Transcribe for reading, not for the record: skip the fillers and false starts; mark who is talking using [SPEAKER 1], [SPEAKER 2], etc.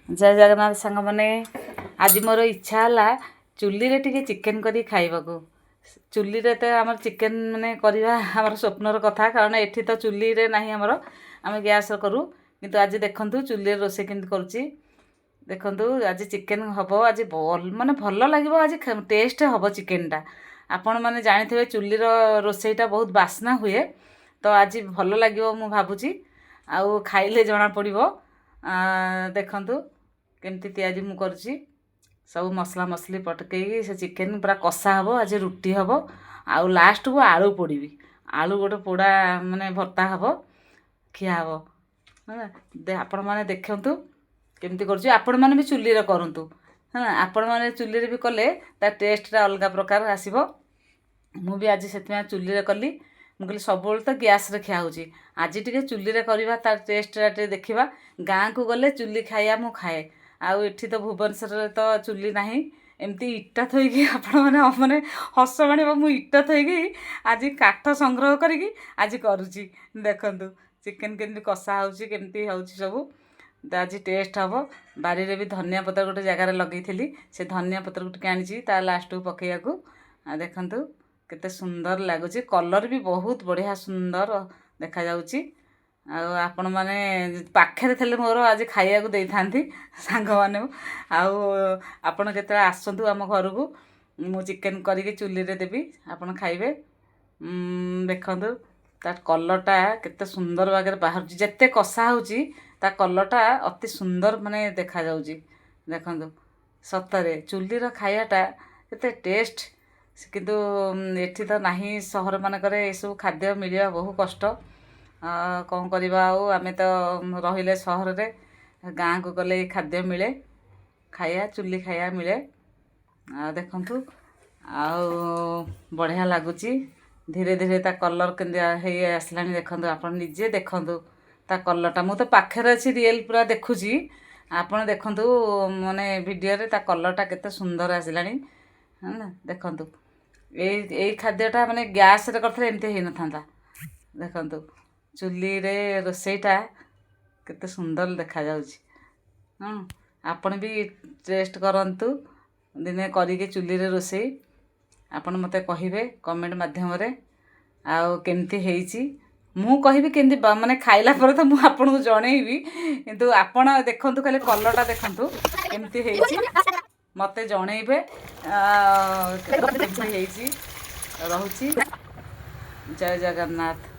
[SPEAKER 1] जय जगन्नाथ सांग मैंने आज मोर इच्छा है चुली रे टिके चिकेन करी खाइबाकू चुली रे तो आम चिकेन माने करवा आम स्वप्नर कथा कारण एठी तो चुली रे नहीं आमर आम गैस करूँ किंतु आज देखंतु चुली रोसे केमती करुच्ची देखंतु आज चिकेन हम आज माने भल लगे आज टेस्ट हम चिकेनटा आपण मैंने जानी चुली रोसईटा बहुत बास्ना हुए तो आज भल लगे मु भावुची आउ खाइले जना पड़ो देखंतु केमती तैयारी मु करछि सब मसला मसली पटकई से चिकेन पूरा कषा हम आज रुटी हम आउ लास्ट को आलू पोड़ी आलू गोटे पोड़ा माने भर्ता हम खिया हम आपण मैंने देखंतु केमती करछि आपण मैंने भी चुली रे करंतु हाँ आपण मैंने चुली रे भी कले ता टेस्टटा अलग प्रकार आसीबो मु भी आज सेतिमा चुली रे कली मुझे सब तो गैस रे खिया होची आज टिके चुली रे करबा तार टेस्टटा टे देखिबा गाँ को गले चुली खाइया मु खाए आउ एठी तो भुवनेश्वर तो चुली नाही एमती इटा थोइकी आपण माने माने हस मानिबा मु इटा थोइकी आज काठ संग्रह करिकी आज करूची देखंतु चिकेन केमती कषा होची केमती होची सब आज टेस्ट हम बारी रे भी धनिया पत्र गोटे जगार लगेइथिली से धनिया पत्र गुटे आनिची ता लास्ट को पकेया को देखंतु केते सुंदर लागुची कलर भी बहुत बढ़िया सुंदर देखा जाउची आपण माने पाखे थे मोर आज खाइया को देथांती सांग माने आपण केते आसंतु आम घर को मु चिकेन करके चुली रे देबी आपण खाइबे देखंतु ता कलरटा केते सुंदर बागे बाहर जत्ते कषा होची ता कलरटा अति सुंदर माने देखा जाउची देखंतु सतरे चुली रो खाइयाटा केते टेस्ट किंतु एठी तो नहीं सहर मानकर ये सब खाद्य मिलवा बहु कष्ट कौन करवा आम तो रहिले सहर रे गाँ को गले खाद्य मिले खाया चुली खाया मिले देखंतु बढ़िया लगुच धीरे धीरे ता कलर के आसला देखंतु आपण निजे देखंतु ता कलरटा मु तो पाखे अच्छी रियल पूरा देखुची आपण देखंतु माने वीडियो रे ता कलरटा केते सुंदर आसलानी है ना देखंतु ए खाद्यटा माने गैस रे करथले एमते हे न थांता देखंतु चुली रे रोसईटा केते सुंदर देखा जाउची आपण भी टेस्ट करंतु दिने करिके चुली रे रोसई आपण मते कहिबे कमेंट माध्यम रे आउ केमती हेइची मु कहिबी केमती माने खाइला पर तो मु आपण को जणेइबी किंतु आपण देखंतु खाली कलरटा देखंतु केमती हेइची मते जणेइबे केमती हेइची रहुची जय जगन्नाथ।